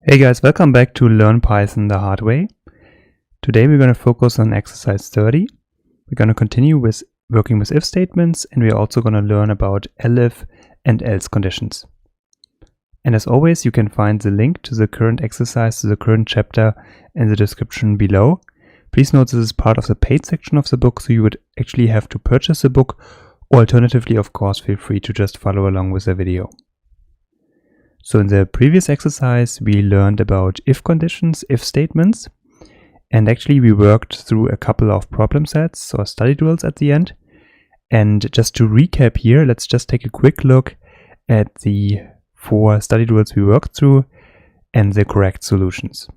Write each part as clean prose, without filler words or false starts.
Hey guys, welcome back to Learn Python the Hard Way. Today we're going to focus on exercise 30. We're going to continue with working with if statements, and we're also going to learn about elif and else conditions. And as always, you can find the link to the current exercise, to the current chapter, in the description below. Please note this is part of the paid section of the book, so you would actually have to purchase the book, or alternatively, of course, feel free to just follow along with the video. So in the previous exercise, we learned about if conditions, if statements, and actually we worked through a couple of problem sets or study drills at the end. And just to recap here, let's just take a quick look at the 4 study drills we worked through and the correct solutions.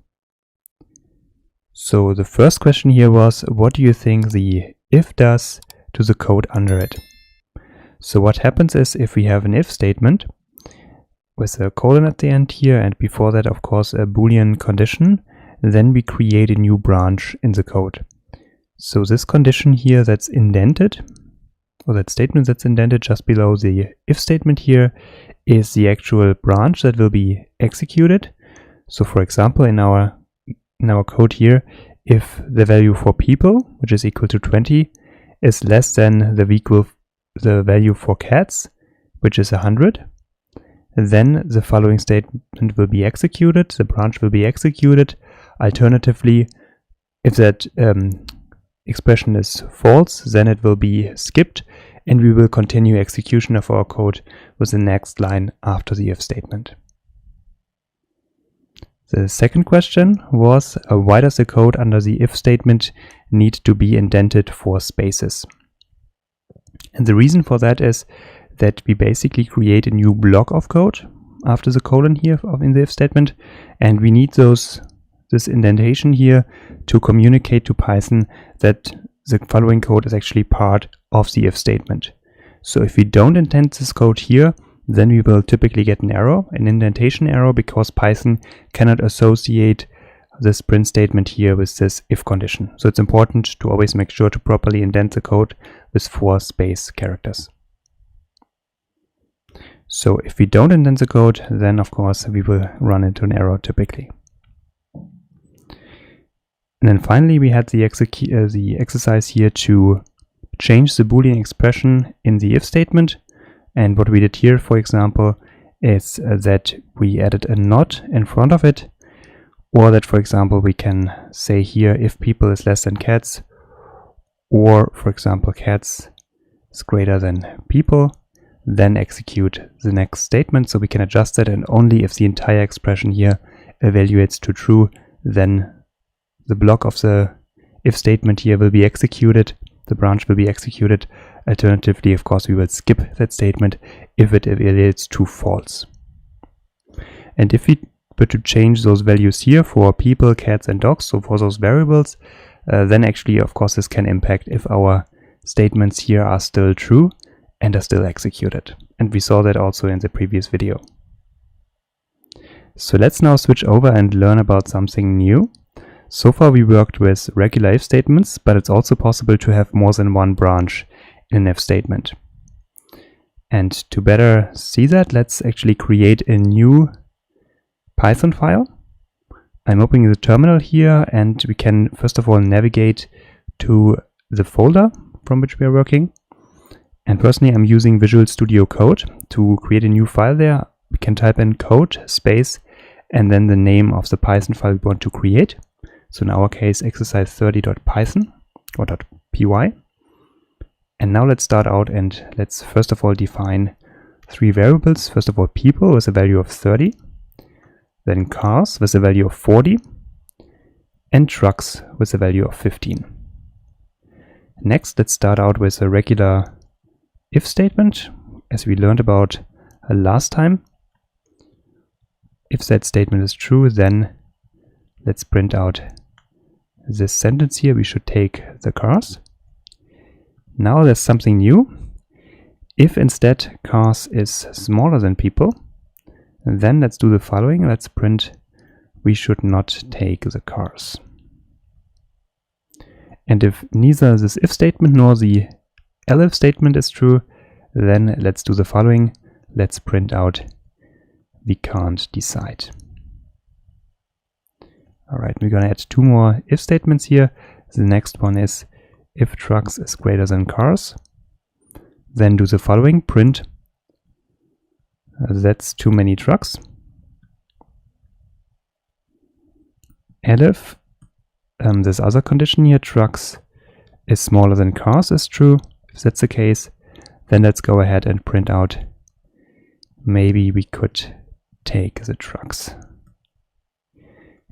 So the first question here was, what do you think the if does to the code under it? So what happens is, if we have an if statement with a colon at the end here, and before that, of course, a Boolean condition, then we create a new branch in the code. So this condition here that's indented, or that statement that's indented just below the if statement here, is the actual branch that will be executed. So for example, in our code here, if the value for people, which is equal to 20, is less than the value for cats, which is 100, then the following statement will be executed, the branch will be executed. Alternatively, if that expression is false, then it will be skipped, and we will continue execution of our code with the next line after the if statement. The second question was, why does the code under the if statement need to be indented for spaces? And the reason for that is that we basically create a new block of code after the colon here in the if statement, and we need this indentation here to communicate to Python that the following code is actually part of the if statement. So if we don't indent this code here, then we will typically get an error, an indentation error, because Python cannot associate this print statement here with this if condition. So it's important to always make sure to properly indent the code with 4 space characters. So if we don't indent the code, then of course we will run into an error typically. And then finally we had the exercise here to change the Boolean expression in the if statement. And what we did here, for example, is that we added a not in front of it, or that, for example, we can say here if people is less than cats, or for example cats is greater than people, then execute the next statement. So we can adjust it, and only if the entire expression here evaluates to true, then the block of the if statement here will be executed, the branch will be executed. Alternatively, of course, we will skip that statement if it evaluates to false. And if we were to change those values here for people, cats and dogs, so for those variables, then actually, of course, this can impact if our statements here are still true and are still executed. And we saw that also in the previous video. So let's now switch over and learn about something new. So far we worked with regular if statements, but it's also possible to have more than one branch in an if statement. And to better see that, let's actually create a new Python file. I'm opening the terminal here, and we can first of all navigate to the folder from which we are working. And personally, I'm using Visual Studio Code to create a new file there. We can type in code space and then the name of the Python file we want to create. So in our case, exercise30.python or .py. And now let's start out, and let's first of all define 3 variables. First of all, people with a value of 30, then cars with a value of 40, and trucks with a value of 15. Next, let's start out with a regular if statement, as we learned about last time. If that statement is true, then let's print out this sentence here. We should take the cars. Now there's something new. If instead cars is smaller than people, then let's do the following. Let's print we should not take the cars. And if neither this if statement nor the elif statement is true, then let's do the following. Let's print out we can't decide. All right, we're gonna add 2 more if statements here. The next one is if trucks is greater than cars. Then do the following, print that's too many trucks. Elif, this other condition here, trucks is smaller than cars, is true. If that's the case, then let's go ahead and print out maybe we could take the trucks.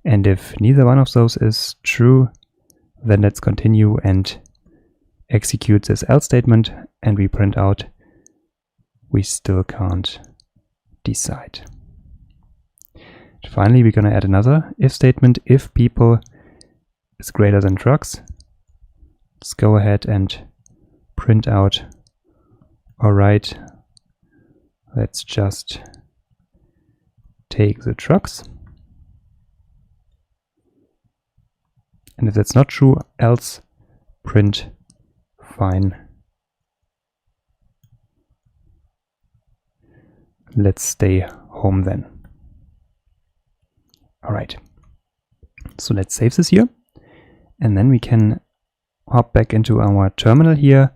And if neither one of those is true, then let's continue and execute this else statement, and we print out we still can't decide. Finally, we're going to add another if statement. If people is greater than trucks, let's go ahead and print out, all right, let's just take the trucks. And if that's not true, else print fine. Let's stay home then. All right. So let's save this here. And then we can hop back into our terminal here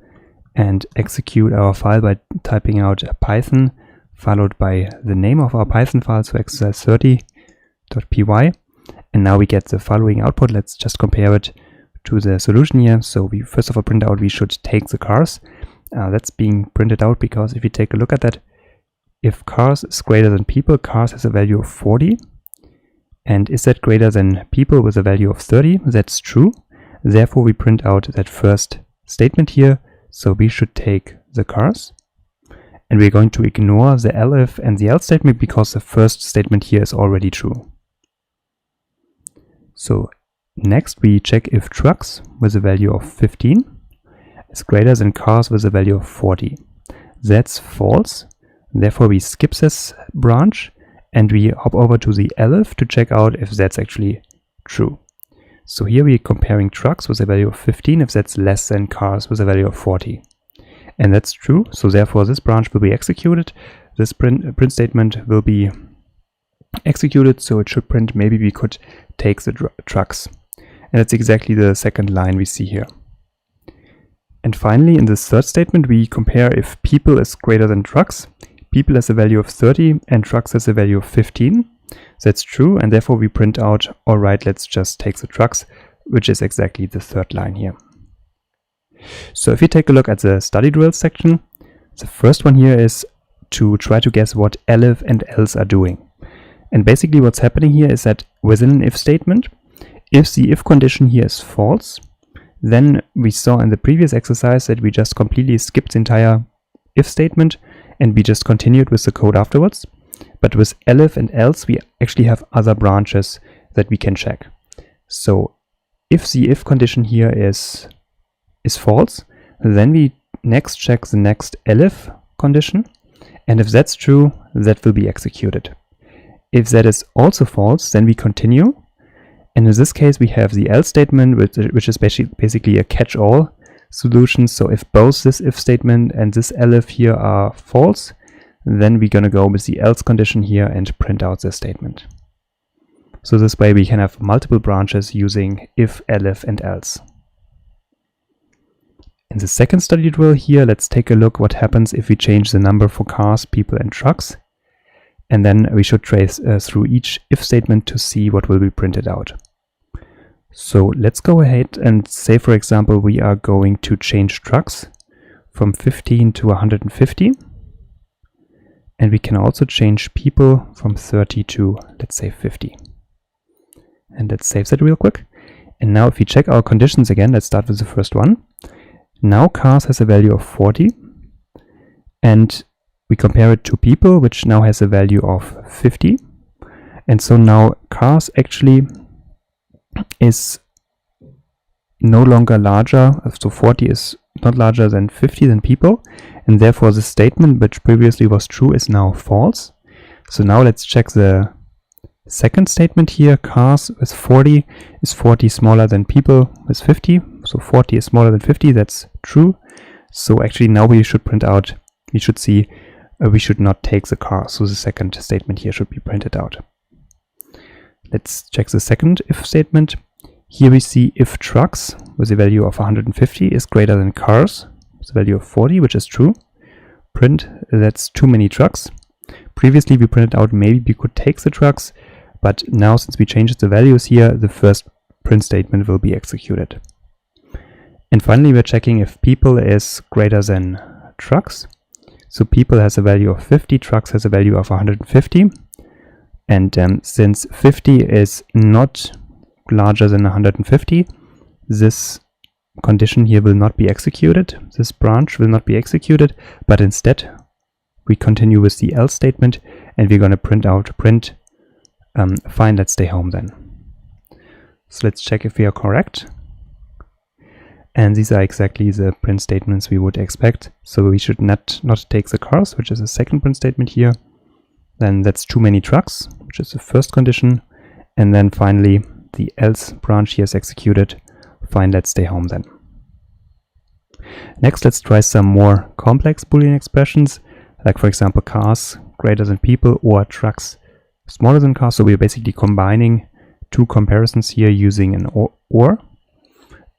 and execute our file by typing out Python followed by the name of our Python file, so exercise30.py. And now we get the following output. Let's just compare it to the solution here. So we first of all print out we should take the cars. That's being printed out because if you take a look at that, if cars is greater than people, cars has a value of 40. And is that greater than people with a value of 30? That's true. Therefore, we print out that first statement here. So we should take the cars. And we're going to ignore the elif and the else statement because the first statement here is already true. So next we check if trucks with a value of 15 is greater than cars with a value of 40. That's false. Therefore, we skip this branch and we hop over to the elif to check out if that's actually true. So here we're comparing trucks with a value of 15 if that's less than cars with a value of 40. And that's true, so therefore this branch will be executed. This print statement will be executed, so it should print maybe we could take the trucks. And that's exactly the second line we see here. And finally, in this third statement, we compare if people is greater than trucks. People has a value of 30 and trucks has a value of 15. That's true, and therefore we print out, all right, let's just take the trucks, which is exactly the third line here. So if you take a look at the study drills section, the first one here is to try to guess what elif and else are doing. And basically what's happening here is that within an if statement, if the if condition here is false, then we saw in the previous exercise that we just completely skipped the entire if statement and we just continued with the code afterwards. But with elif and else, we actually have other branches that we can check. So if the if condition here is false, then we next check the next elif condition. And if that's true, that will be executed. If that is also false, then we continue. And in this case, we have the else statement, which is basically a catch-all solution. So if both this if statement and this elif here are false, then we're going to go with the else condition here and print out this statement. So this way we can have multiple branches using if, elif, and else. In the second study drill here, let's take a look what happens if we change the number for cars, people, and trucks. And then we should trace through each if statement to see what will be printed out. So let's go ahead and say, for example, we are going to change trucks from 15 to 150. And we can also change people from 30 to, let's say, 50. And let's save that real quick. And now if we check our conditions again, let's start with the first one. Now cars has a value of 40. And we compare it to people, which now has a value of 50. And so now cars actually is no longer larger. So 40 is not larger than 50 than people. And therefore the statement, which previously was true, is now false. So now let's check the second statement here. Cars with 40, is 40 smaller than people with 50? So 40 is smaller than 50, that's true. So actually now we should print out, we should see we should not take the car. So the second statement here should be printed out. Let's check the second if statement. Here we see if trucks with a value of 150 is greater than cars with a value of 40, which is true. Print, that's too many trucks. Previously we printed out maybe we could take the trucks, but now since we changed the values here, the first print statement will be executed. And finally we're checking if people is greater than trucks. So people has a value of 50, trucks has a value of 150. And since 50 is not larger than 150, this condition here will not be executed. This branch will not be executed, but instead we continue with the else statement, and we're going to print fine, let's stay home then. So let's check if we are correct. And these are exactly the print statements we would expect. So we should not take the cars, which is the second print statement here. Then that's too many trucks, which is the first condition. And then finally, the else branch here is executed. Fine, let's stay home then. Next, let's try some more complex Boolean expressions, like for example, cars greater than people or trucks smaller than cars. So we're basically combining two comparisons here using an or.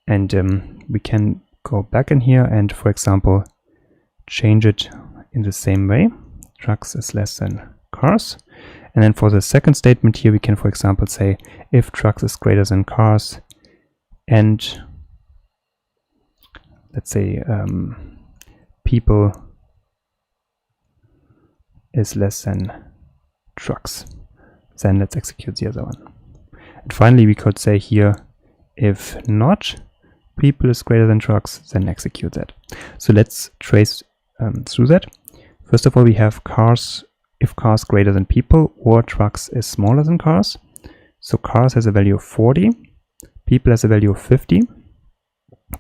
And we can go back in here and, for example, change it in the same way. Trucks is less than cars. And then for the second statement here, we can, for example, say if trucks is greater than cars and let's say people is less than trucks. Then let's execute the other one. And finally, we could say here, if not people is greater than trucks, then execute that. So let's trace through that. First of all, we have cars, if cars greater than people or trucks is smaller than cars. So cars has a value of 40, people has a value of 50.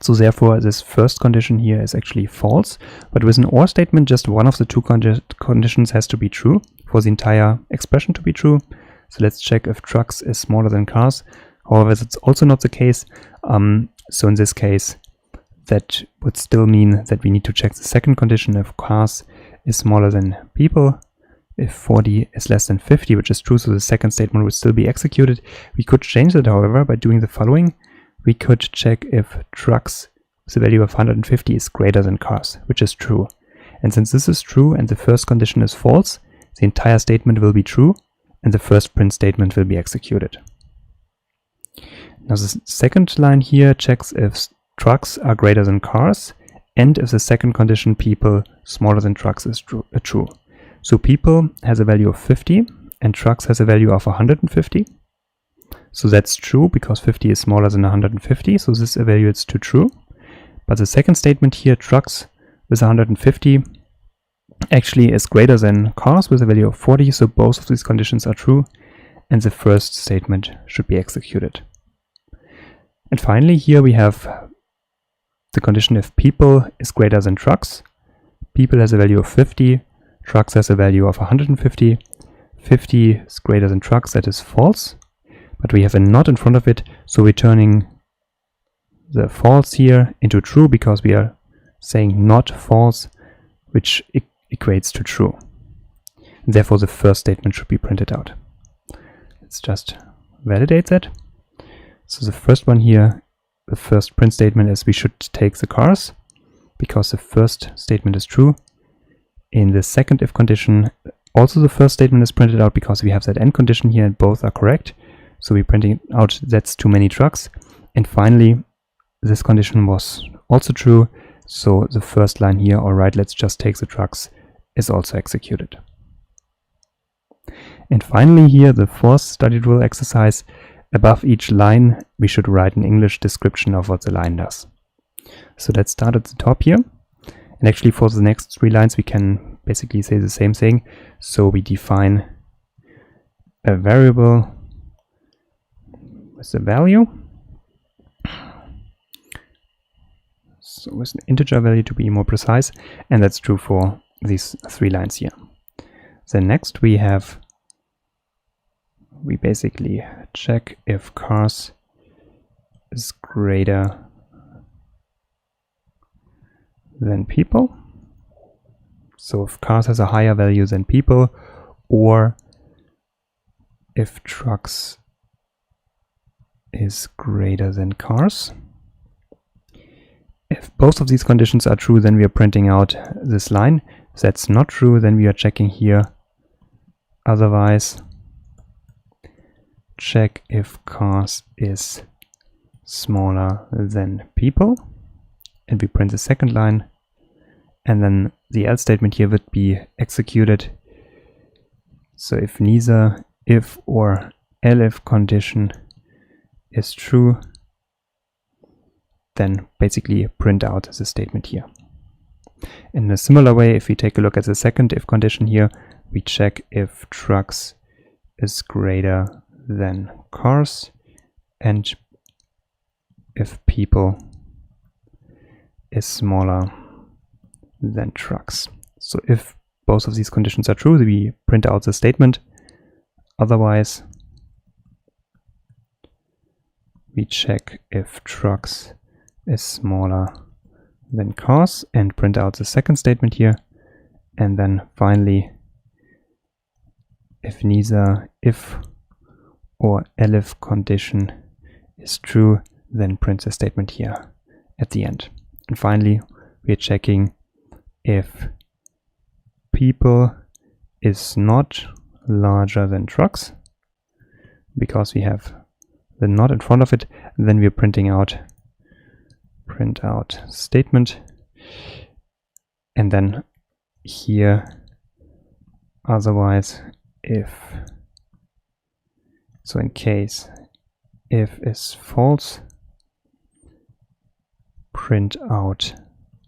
So therefore, this first condition here is actually false. But with an or statement, just one of the two conditions has to be true for the entire expression to be true. So let's check if trucks is smaller than cars. However, that's also not the case. So in this case, that would still mean that we need to check the second condition if cars is smaller than people, if 40 is less than 50, which is true, so the second statement would still be executed. We could change that, however, by doing the following. We could check if trucks with a value of 150 is greater than cars, which is true. And since this is true and the first condition is false, the entire statement will be true and the first print statement will be executed. Now the second line here checks if trucks are greater than cars and if the second condition people smaller than trucks is true. So people has a value of 50 and trucks has a value of 150. So that's true because 50 is smaller than 150, so this evaluates to true. But the second statement here, trucks with 150, actually is greater than cars with a value of 40, so both of these conditions are true and the first statement should be executed. And finally, here we have the condition if people is greater than trucks. People has a value of 50, trucks has a value of 150. 50 is greater than trucks, that is false. But we have a not in front of it, so we're turning the false here into true because we are saying not false, which equates to true. And therefore, the first statement should be printed out. Let's just validate that. So the first one here, the first print statement is we should take the cars because the first statement is true. In the second if condition, also the first statement is printed out because we have that end condition here and both are correct. So we're printing out that's too many trucks. And finally, this condition was also true. So the first line here, all right, let's just take the trucks, is also executed. And finally here, the fourth study rule exercise. Above each line, we should write an English description of what the line does. So let's start at the top here. And actually for the next 3 lines, we can basically say the same thing. So we define a variable with a value. So with an integer value to be more precise. And that's true for these 3 lines here. Then next we basically check if cars is greater than people. So if cars has a higher value than people, or if trucks is greater than cars. If both of these conditions are true, then we are printing out this line. If that's not true, then we are checking here. Otherwise, check if cars is smaller than people. And we print the second line. And then the else statement here would be executed. So if neither if or elif condition is true, then basically print out the statement here. In a similar way, if we take a look at the second if condition here, we check if trucks is greater than cars and if people is smaller than trucks. So if both of these conditions are true, we print out the statement. Otherwise, we check if trucks is smaller than cars and print out the second statement here. And then finally, if neither if or elif condition is true, then print the statement here at the end. And finally, we are checking if people is not larger than trucks, because we have the not in front of it, then we are printing out print out statement, and then here otherwise if, so in case if is false, print out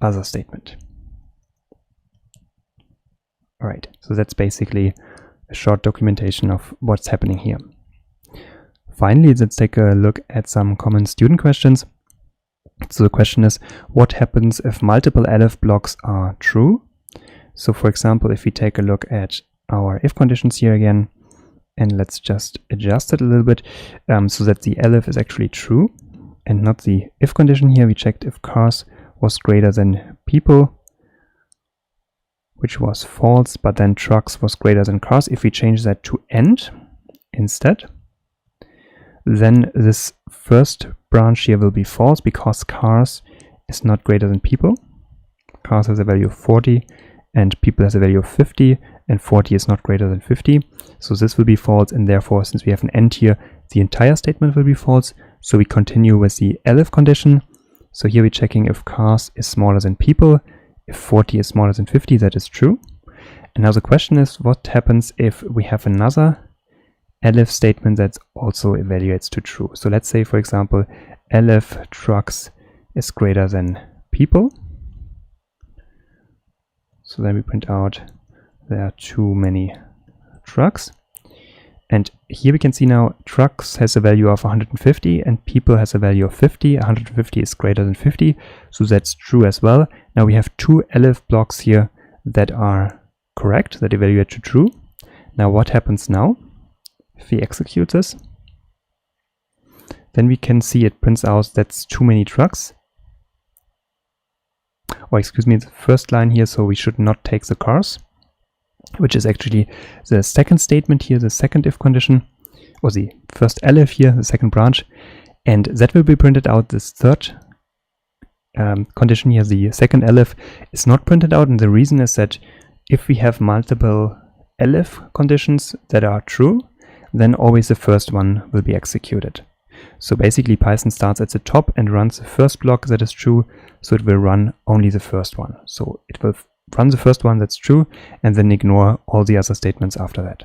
other statement. Alright, so that's basically a short documentation of what's happening here. Finally, let's take a look at some common student questions. So the question is, what happens if multiple elif blocks are true? So for example, if we take a look at our if conditions here again, and let's just adjust it a little bit so that the elif is actually true and not the if condition here. We checked if cars was greater than people, which was false, but then trucks was greater than cars. If we change that to and instead, then this first branch here will be false because cars is not greater than people. Cars has a value of 40 and people has a value of 50, and 40 is not greater than 50. So this will be false, and therefore, since we have an and here, the entire statement will be false. So we continue with the elif condition. So here we're checking if cars is smaller than people. If 40 is smaller than 50, that is true. And now the question is, what happens if we have another elif statement that also evaluates to true? So let's say, for example, elif trucks is greater than people. So then we print out there are too many trucks. And here we can see now trucks has a value of 150 and people has a value of 50. 150 is greater than 50, so that's true as well. Now we have two elif blocks here that are correct, that evaluate to true. Now what happens now? If we execute this, then we can see it prints out that's too many trucks. Or excuse me, the first line here, so we should not take the cars, which is actually the second statement here, the second if condition, or the first elif here, the second branch, and that will be printed out. This third condition here, the second elif, is not printed out, and the reason is that if we have multiple elif conditions that are true, then always the first one will be executed. So basically Python starts at the top and runs the first block that is true, so it will run only the first one. So it will run the first one that's true and then ignore all the other statements after that.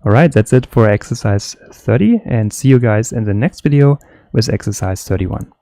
Alright, that's it for exercise 30, and see you guys in the next video with exercise 31.